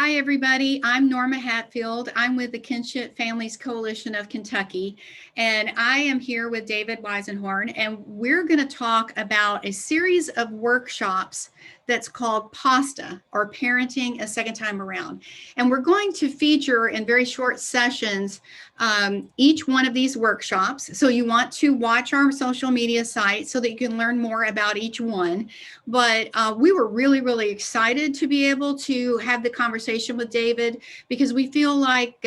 Hi, everybody. I'm Norma Hatfield. I'm with the Kinship Families Coalition of Kentucky, and I am here with David Weisenhorn, and we're going to talk about a series of workshops that's called PASTA, or Parenting a Second Time Around. And we're going to feature in very short sessions each one of these workshops. So you want to watch our social media site so that you can learn more about each one. But we were really, really excited to be able to have the conversation with David because we feel like,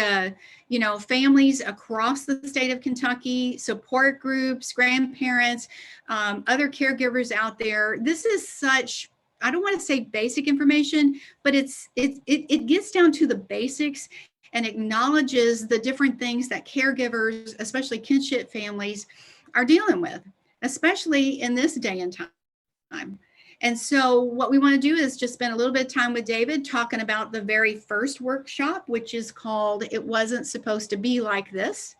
families across the state of Kentucky, support groups, grandparents, other caregivers out there. This is such, I don't want to say basic information, but it gets down to the basics and acknowledges the different things that caregivers, especially kinship families, are dealing with, especially in this day and time. And so what we want to do is just spend a little bit of time with David talking about the very first workshop, which is called It Wasn't Supposed to Be Like This.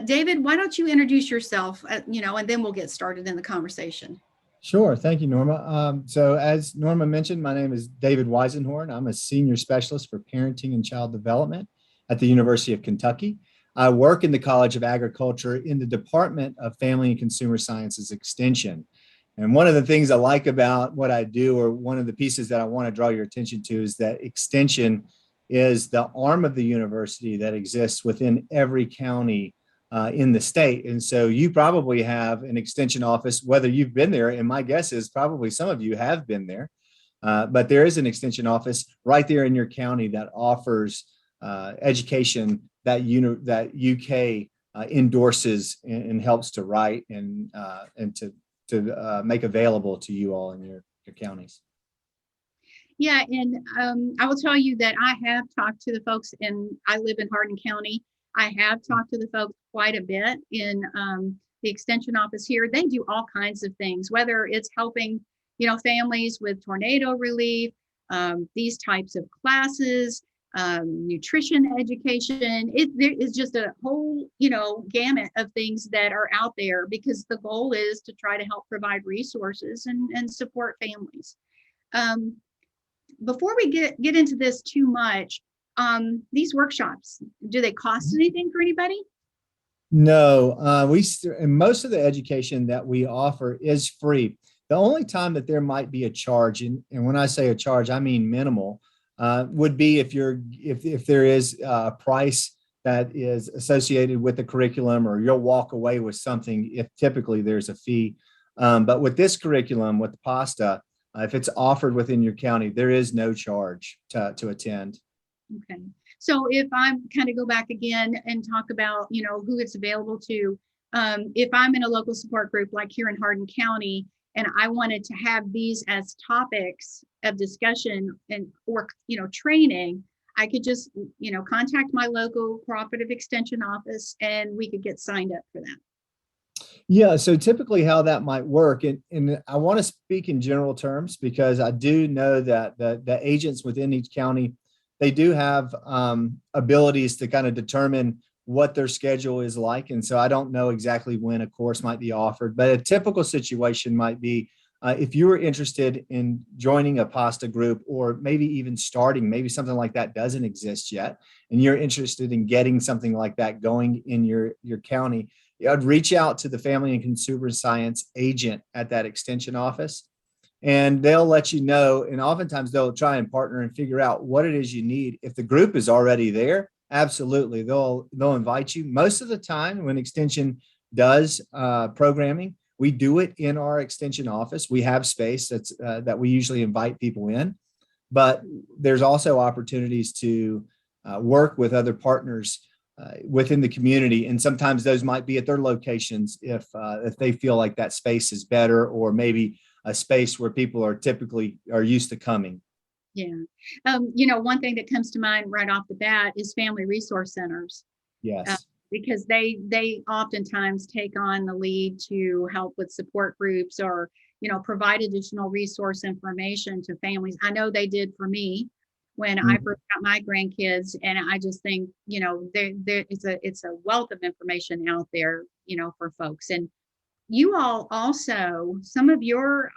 David, why don't you introduce yourself, and then we'll get started in the conversation. Sure. Thank you, Norma. So as Norma mentioned, my name is David Weisenhorn. I'm a senior specialist for parenting and child development at the University of Kentucky. I work in the College of Agriculture in the Department of Family and Consumer Sciences Extension. And one of the things I like about what I do, or one of the pieces that I want to draw your attention to, is that Extension is the arm of the university that exists within every county in the state. And so you probably have an extension office, whether you've been there, and my guess is probably some of you have been there, but there is an extension office right there in your county that offers education that UK endorses and helps to write and to make available to you all in your counties. Yeah, and I will tell you that I have talked to the folks I live in Hardin County. I have talked to the folks quite a bit in the extension office here. They do all kinds of things, whether it's helping, families with tornado relief, these types of classes, nutrition education. There is just a whole, gamut of things that are out there because the goal is to try to help provide resources and support families. Before we get into this too much, these workshops, do they cost anything for anybody? No, and most of the education that we offer is free. The only time that there might be a charge, and when I say a charge, I mean minimal, would be if there is a price that is associated with the curriculum, or you'll walk away with something if typically there's a fee. But with this curriculum, with the PASTA, if it's offered within your county, there is no charge to attend. Okay. So if I'm kind of go back again and talk about, who it's available to, if I'm in a local support group like here in Hardin County, and I wanted to have these as topics of discussion or training, I could just, contact my local cooperative extension office and we could get signed up for that. Yeah, so typically how that might work, and I want to speak in general terms because I do know that the agents within each county, they do have abilities to kind of determine what their schedule is like. And so I don't know exactly when a course might be offered, but a typical situation might be if you were interested in joining a PASTA group, or maybe even starting, maybe something like that doesn't exist yet, and you're interested in getting something like that going in your county, I'd reach out to the Family and Consumer Science agent at that extension office, and they'll let you know. And oftentimes they'll try and partner and figure out what it is you need. If the group is already there, absolutely, they'll invite you. Most of the time when Extension does programming, we do it in our extension office. We have space that we usually invite people in, but there's also opportunities to work with other partners within the community, and sometimes those might be at their locations if they feel like that space is better, or maybe a space where people are used to coming. Yeah. One thing that comes to mind right off the bat is family resource centers. Yes. Because they oftentimes take on the lead to help with support groups or, provide additional resource information to families. I know they did for me when I first got my grandkids, and I just think, it's a wealth of information out there, for folks. And you all also, some of your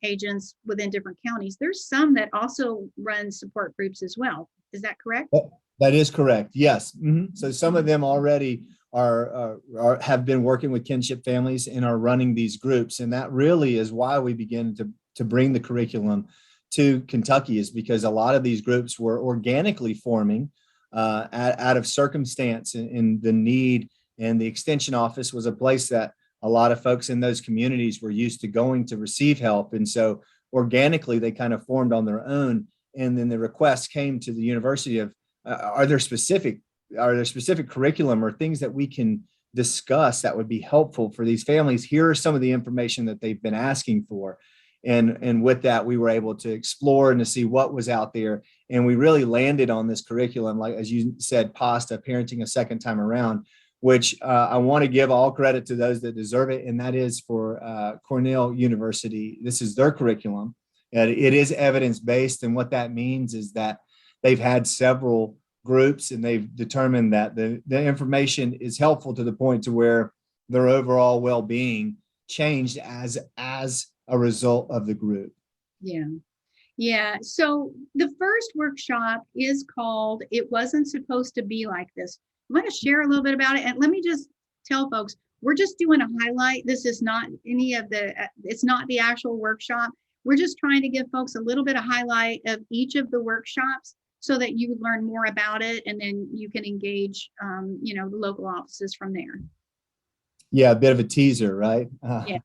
agents within different counties, there's some that also run support groups as well. Is that correct? That is correct. Yes. So some of them already have been working with kinship families and are running these groups. And that really is why we begin to bring the curriculum to Kentucky, is because a lot of these groups were organically forming out of circumstance and the need. And the extension office was a place that a lot of folks in those communities were used to going to receive help. And so organically, they kind of formed on their own. And then the request came to the university of, are there specific curriculum or things that we can discuss that would be helpful for these families? Here are some of the information that they've been asking for. And with that, we were able to explore and to see what was out there. And we really landed on this curriculum, like, as you said, PASTA, Parenting a Second Time Around, which I want to give all credit to those that deserve it. And that is for Cornell University. This is their curriculum. And it is evidence-based. And what that means is that they've had several groups and they've determined that the information is helpful to the point to where their overall well-being changed as a result of the group. Yeah. Yeah. So the first workshop is called It Wasn't Supposed to Be Like This. I'm going to share a little bit about it. And let me just tell folks, we're just doing a highlight. This is not it's not the actual workshop. We're just trying to give folks a little bit of highlight of each of the workshops so that you learn more about it, and then you can engage, the local offices from there. Yeah, a bit of a teaser, right? Yeah.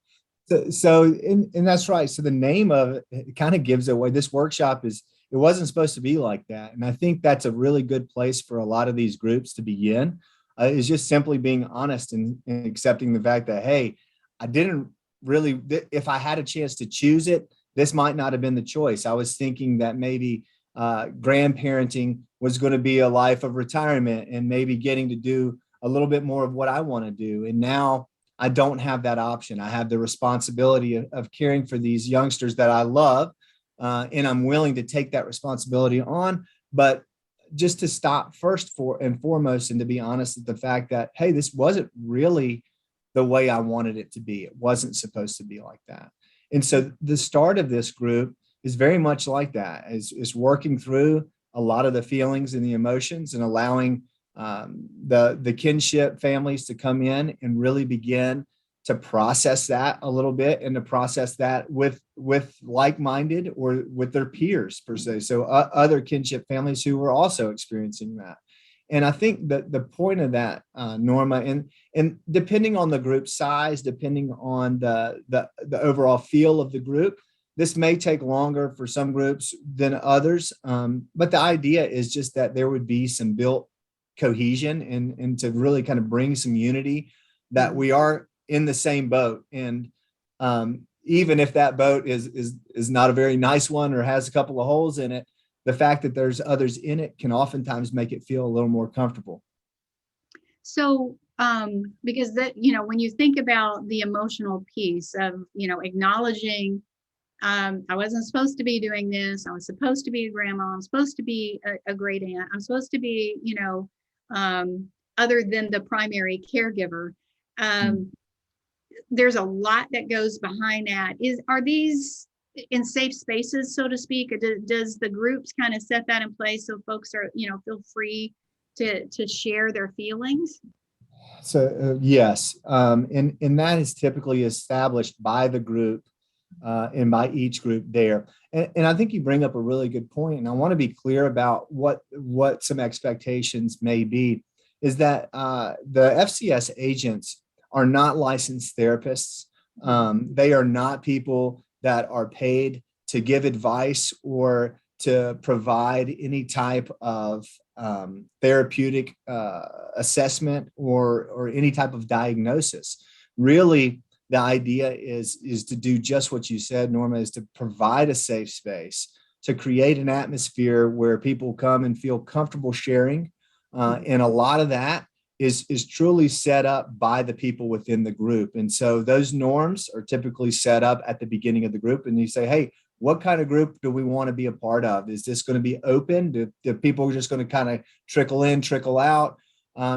And that's right. So the name of it kind of gives away. This workshop it wasn't supposed to be like that. And I think that's a really good place for a lot of these groups to begin, is just simply being honest and accepting the fact that, hey, I didn't really, if I had a chance to choose it, this might not have been the choice. I was thinking that maybe grandparenting was going to be a life of retirement and maybe getting to do a little bit more of what I want to do. And now I don't have that option. I have the responsibility of caring for these youngsters that I love, and I'm willing to take that responsibility on. But just to stop first and foremost, and to be honest with the fact that, hey, this wasn't really the way I wanted it to be. It wasn't supposed to be like that. And so the start of this group is very much like that. Is working through a lot of the feelings and the emotions and allowing the kinship families to come in and really begin to process that a little bit, and to process that with like-minded or with their peers per se. So other kinship families who were also experiencing that. And I think that the point of that, Norma, and depending on the group size, depending on the overall feel of the group, this may take longer for some groups than others. But the idea is just that there would be some built cohesion and to really kind of bring some unity, that we are in the same boat. And even if that boat is not a very nice one or has a couple of holes in it, the fact that there's others in it can oftentimes make it feel a little more comfortable. So because that, when you think about the emotional piece of, acknowledging, I wasn't supposed to be doing this. I was supposed to be a grandma. I'm supposed to be a great aunt. I'm supposed to be, other than the primary caregiver. There's a lot that goes behind that. Are these in safe spaces, so to speak? Or does the groups kind of set that in place so folks are, feel free to share their feelings? So yes, and that is typically established by the group and by each group there. And I think you bring up a really good point, and I want to be clear about what some expectations may be. Is that the FCS agents are not licensed therapists. They are not people that are paid to give advice or to provide any type of therapeutic assessment or any type of diagnosis. Really, the idea is to do just what you said, Norma, is to provide a safe space, to create an atmosphere where people come and feel comfortable sharing. And a lot of that is truly set up by the people within the group. And so those norms are typically set up at the beginning of the group. And you say, hey, what kind of group do we want to be a part of? Is this going to be open? Do people just going to kind of trickle in, trickle out?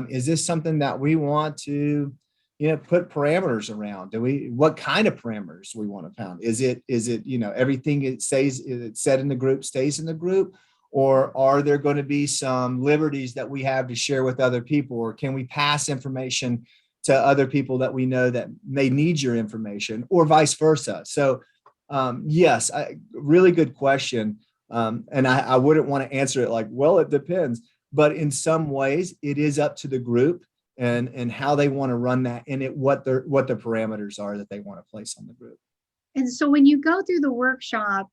Is this something that we want to put parameters around. What kind of parameters we want to pound? Is it, everything it's said in the group stays in the group? Or are there going to be some liberties that we have to share with other people? Or can we pass information to other people that we know that may need your information, or vice versa? So yes, really good question. And I wouldn't want to answer it like, well, it depends. But in some ways, it is up to the group and how they want to run that, and what the parameters are that they want to place on the group. And so when you go through the workshop,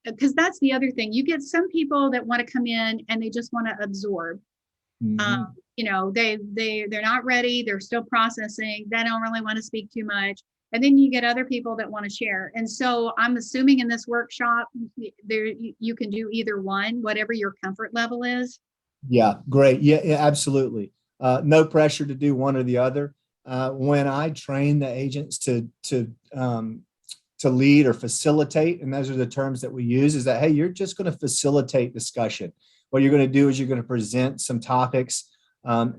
because that's the other thing, you get some people that want to come in and they just want to absorb. They're not ready, they're still processing, they don't really want to speak too much. And then you get other people that want to share. And so I'm assuming in this workshop there you can do either one, whatever your comfort level is. Yeah, great. Yeah, absolutely. No pressure to do one or the other. When I train the agents to lead or facilitate, and those are the terms that we use, is that, hey, you're just going to facilitate discussion. What you're going to do is you're going to present some topics,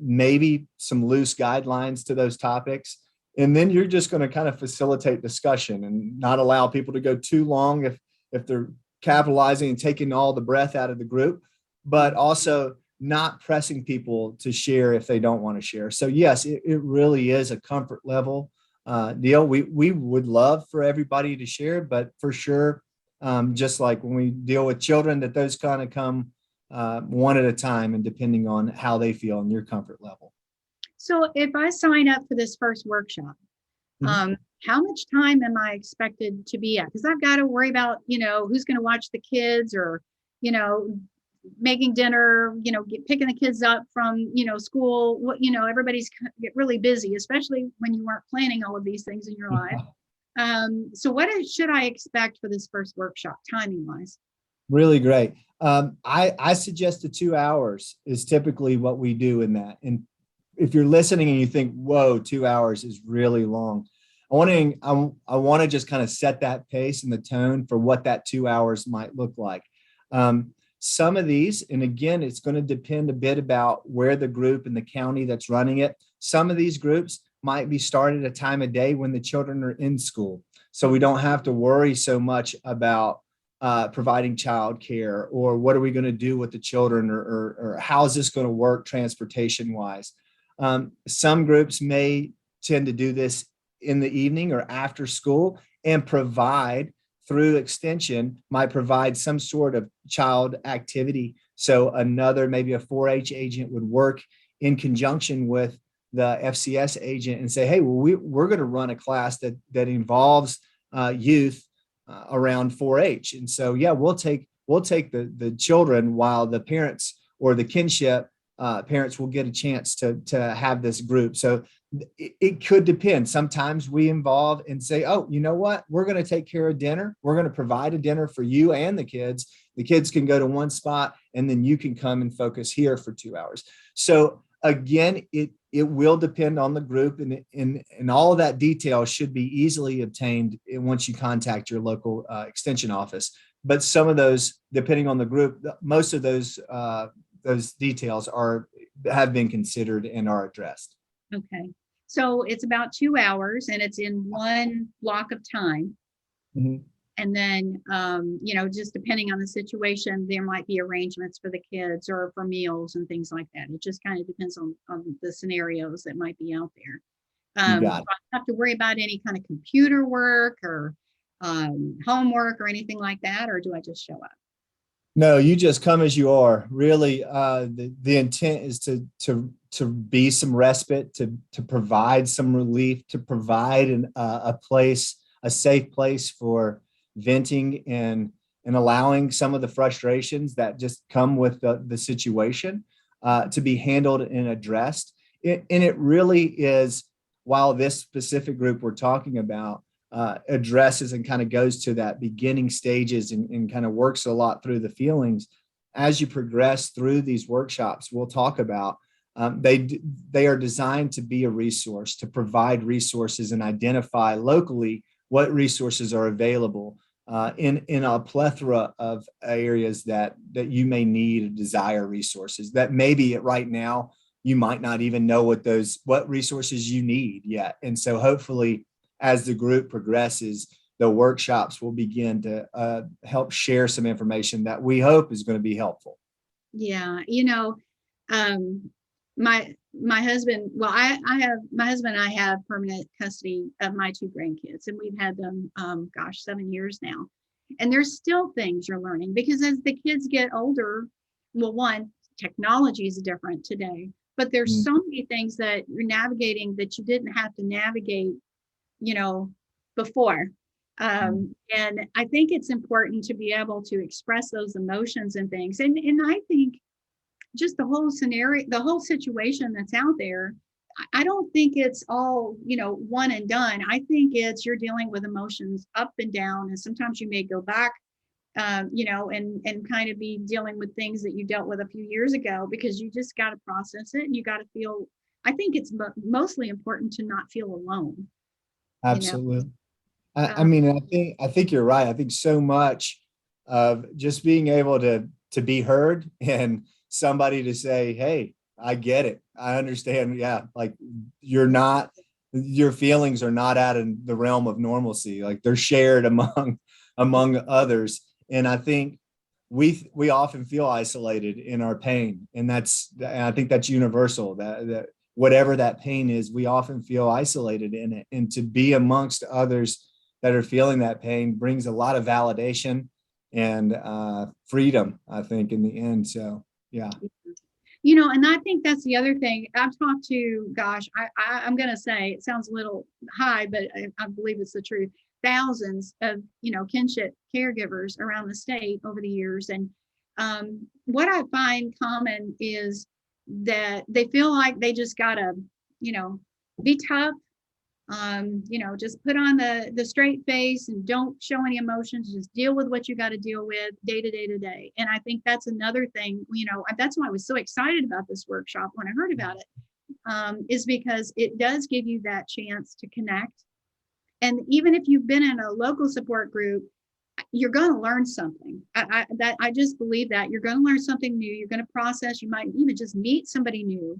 maybe some loose guidelines to those topics, and then you're just going to kind of facilitate discussion and not allow people to go too long if they're capitalizing and taking all the breath out of the group, but also not pressing people to share if they don't want to share. So yes, it really is a comfort level deal. We would love for everybody to share, but for sure, just like when we deal with children, that those kind of come one at a time, and depending on how they feel and your comfort level. So if I sign up for this first workshop, how much time am I expected to be at? Because I've got to worry about, who's going to watch the kids, or, making dinner, picking the kids up from, school. Everybody's get really busy, especially when you weren't planning all of these things in your life. So what should I expect for this first workshop, timing wise? Really great. I suggest the 2 hours is typically what we do in that. And if you're listening and you think, whoa, 2 hours is really long, I want to just kind of set that pace and the tone for what that 2 hours might look like. Some of these, and again, it's going to depend a bit about where the group and the county that's running it. Some of these groups might be started at a time of day when the children are in school. So we don't have to worry so much about providing childcare, or what are we going to do with the children, or how is this going to work transportation wise. Some groups may tend to do this in the evening or after school, and provide through extension, might provide some sort of child activity. So maybe a 4-H agent would work in conjunction with the FCS agent and say, hey, well, we're going to run a class that involves youth around 4-H. And so, yeah, we'll take the children, while the parents or the kinship parents will get a chance to have this group. So it could depend. Sometimes we involve and say, oh, you know what? We're going to take care of dinner. We're going to provide a dinner for you and the kids. The kids can go to one spot, and then you can come and focus here for 2 hours. So again, it will depend on the group, and all of that detail should be easily obtained once you contact your local extension office. But some of those, depending on the group, most of those details have been considered and are addressed. Okay. So it's about 2 hours, and it's in one block of time. And then, just depending on the situation, there might be arrangements for the kids or for meals and things like that. It just kind of depends on the scenarios that might be out there. Do I have to worry about any kind of computer work or homework or anything like that, or do I just show up? No, you just come as you are. Really, the intent is to be some respite, to provide some relief, to provide a safe place for venting and allowing some of the frustrations that just come with the situation to be handled and addressed. And it really is, while this specific group we're talking about addresses and kind of goes to that beginning stages and kind of works a lot through the feelings, as you progress through these workshops, we'll talk about they are designed to be a resource, to provide resources and identify locally what resources are available in a plethora of areas that you may need or desire resources that maybe right now you might not even know what resources you need yet. And so hopefully as the group progresses, the workshops will begin to help share some information that we hope is going to be helpful. Yeah, um, my husband, well, I have my husband and I have permanent custody of my two grandkids, and we've had them, gosh, 7 years now. And there's still things you're learning because as the kids get older, well, one, technology is different today, but there's so many things that you're navigating that you didn't have to navigate, before. And I think it's important to be able to express those emotions and things. And I think just the whole scenario, the whole situation that's out there, I don't think it's all, one and done. I think it's you're dealing with emotions up and down, and sometimes you may go back, and kind of be dealing with things that you dealt with a few years ago because you just got to process it and you got to feel. I think it's mostly important to not feel alone. Absolutely. I Um, mean, I think you're right. I think so much of just being able to be heard and somebody to say, "Hey, I get it. I understand." Yeah, like your feelings are not out in the realm of normalcy. Like they're shared among others. And I think we often feel isolated in our pain, and I think that's universal. That whatever that pain is, we often feel isolated in it, and to be amongst others that are feeling that pain brings a lot of validation and freedom, I think, in the end. So, yeah. and I think that's the other thing. I've talked to, gosh, I'm going to say it sounds a little high, but I believe it's the truth. Thousands of, kinship caregivers around the state over the years. And what I find common is that they feel like they just got to, be tough, just put on the straight face and don't show any emotions, just deal with what you got to deal with day to day to day. And I think that's another thing, that's why I was so excited about this workshop when I heard about it, is because it does give you that chance to connect. And even if you've been in a local support group, you're going to learn something. I just believe that you're going to learn something new. You're going to process. You might even just meet somebody new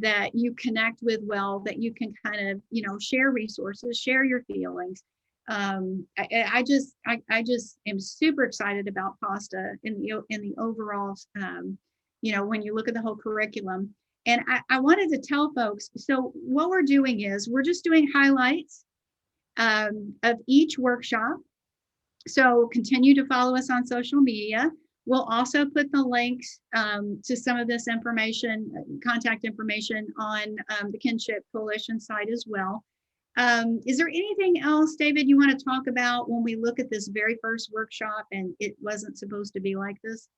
that you connect with well, that you can kind of, share resources, share your feelings. I just am super excited about PASTA in the overall, when you look at the whole curriculum. And I wanted to tell folks, so what we're doing is we're just doing highlights of each workshop. So continue to follow us on social media. We'll also put the links to some of this information, contact information on the Kinship Coalition site as well. Is there anything else, David, you want to talk about when we look at this very first workshop and it wasn't supposed to be like this?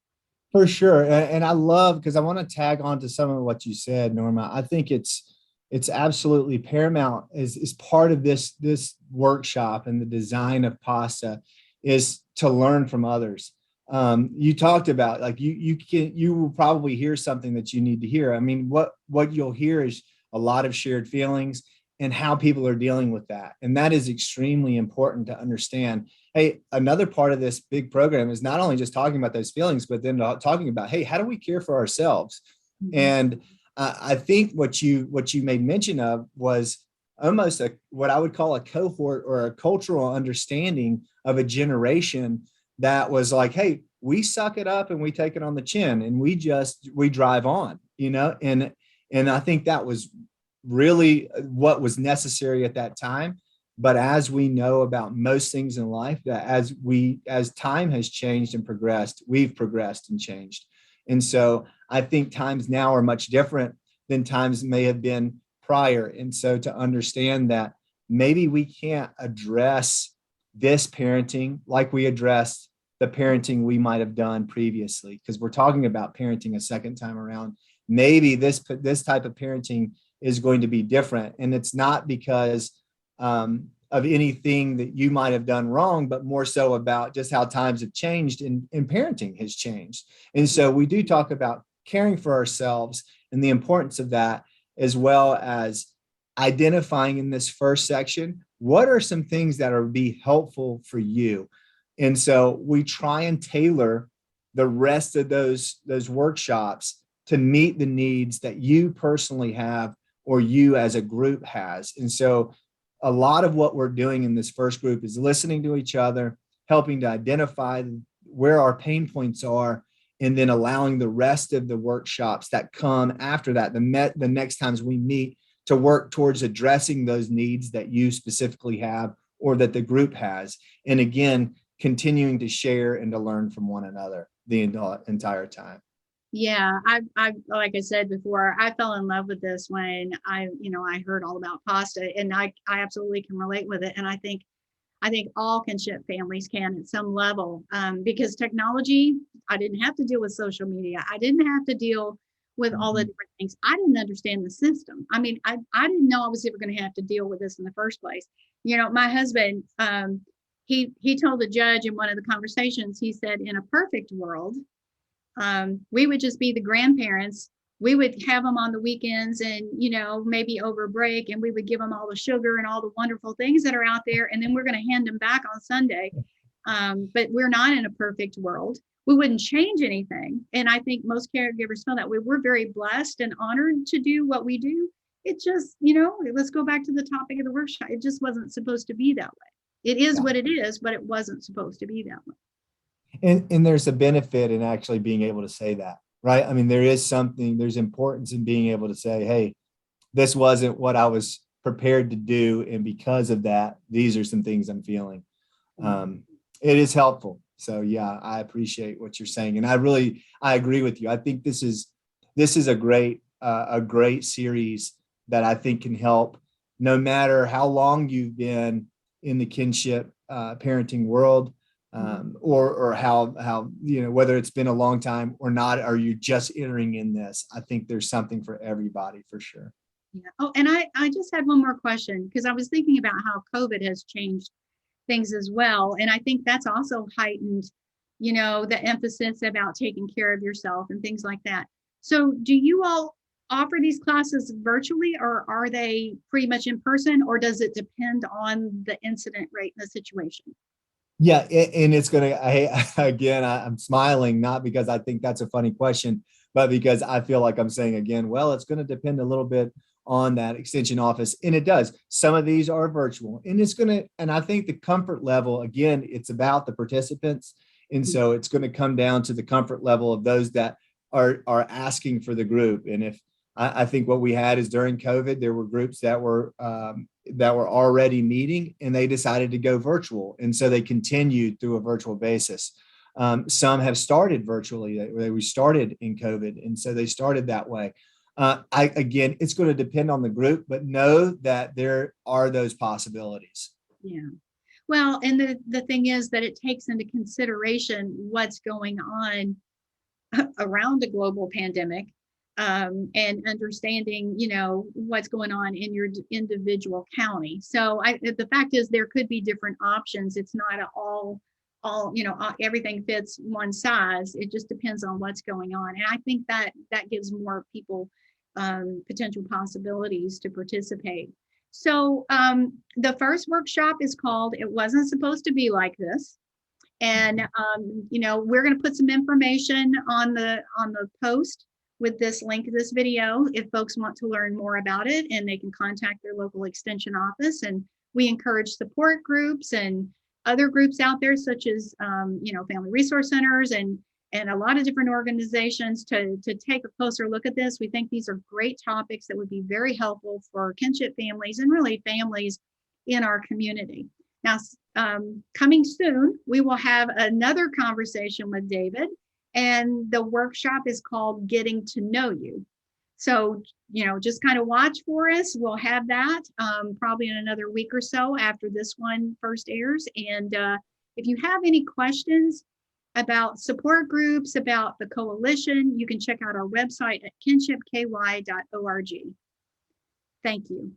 For sure. And I love, because I want to tag on to some of what you said, Norma. I think it's absolutely paramount is part of this workshop and the design of PASTA is to learn from others. You talked about like you will probably hear something that you need to hear. I mean, what you'll hear is a lot of shared feelings and how people are dealing with that. And that is extremely important to understand. Hey, another part of this big program is not only just talking about those feelings, but then talking about, hey, how do we care for ourselves? Mm-hmm. And I think what you made mention of was almost what I would call a cohort or a cultural understanding of a generation that was like, hey, we suck it up and we take it on the chin and we drive on, and I think that was really what was necessary at that time. But as we know about most things in life, that as time has changed and progressed, we've progressed and changed. And so I think times now are much different than times may have been prior. And so to understand that maybe we can't address this parenting like we addressed the parenting we might have done previously, because we're talking about parenting a second time around. Maybe this type of parenting is going to be different. And it's not because of anything that you might have done wrong, but more so about just how times have changed and parenting has changed. And so we do talk about caring for ourselves and the importance of that, as well as identifying in this first section, what are some things that are be helpful for you? And so we try and tailor the rest of those workshops to meet the needs that you personally have or you as a group has. And so a lot of what we're doing in this first group is listening to each other, helping to identify where our pain points are, and then allowing the rest of the workshops that come after that, the next times we meet, to work towards addressing those needs that you specifically have or that the group has. And again, continuing to share and to learn from one another the entire time. Yeah, I like I said before, I fell in love with this when I heard all about pasta, and I absolutely can relate with it. And I think all kinship families can at some level, because technology, I didn't have to deal with social media. I didn't have to deal with all the different things. I didn't understand the system. I mean, I didn't know I was ever going to have to deal with this in the first place. My husband, he told the judge in one of the conversations, he said, in a perfect world, we would just be the grandparents. We would have them on the weekends and, maybe over break, and we would give them all the sugar and all the wonderful things that are out there. And then we're going to hand them back on Sunday. But we're not in a perfect world. We wouldn't change anything. And I think most caregivers know that we're very blessed and honored to do what we do. It just, let's go back to the topic of the workshop. It just wasn't supposed to be that way. It is what it is, but it wasn't supposed to be that way. And there's a benefit in actually being able to say that, right? I mean, there's importance in being able to say, hey, this wasn't what I was prepared to do. And because of that, these are some things I'm feeling. It is helpful. So yeah, I appreciate what you're saying. And I agree with you. I think this is a great series that I think can help no matter how long you've been in the kinship parenting world. Or how whether it's been a long time or not, are you just entering in this? I think there's something for everybody for sure. Yeah. Oh, and I just had one more question, because I was thinking about how COVID has changed things as well. And I think that's also heightened, the emphasis about taking care of yourself and things like that. So do you all offer these classes virtually, or are they pretty much in person, or does it depend on the incident rate and the situation? Yeah, and it's I'm smiling, not because I think that's a funny question, but because I feel like I'm saying again, well, it's going to depend a little bit on that extension office. And it does. Some of these are virtual, and I think the comfort level, again, it's about the participants. And so it's going to come down to the comfort level of those that are asking for the group. And if I think what we had is during COVID, there were groups that were already meeting and they decided to go virtual. And so they continued through a virtual basis. Some have started virtually. We started in COVID. And so they started that way. Again, it's going to depend on the group, but know that there are those possibilities. Yeah. Well, and the thing is that it takes into consideration what's going on around the global pandemic, and understanding, what's going on in your individual county. So the fact is there could be different options. It's not all, everything fits one size. It just depends on what's going on. And I think that gives more people potential possibilities to participate. So the first workshop is called "It Wasn't Supposed to Be Like This." And we're going to put some information on the post with this link to this video if folks want to learn more about it, and they can contact their local extension office. And we encourage support groups and other groups out there, such as family resource centers and a lot of different organizations to take a closer look at this. We think these are great topics that would be very helpful for kinship families and really families in our community. Now, coming soon, we will have another conversation with David, and the workshop is called "Getting to Know You." So, just kind of watch for us. We'll have that probably in another week or so after this one first airs. And if you have any questions about support groups, about the coalition, you can check out our website at kinshipky.org. Thank you.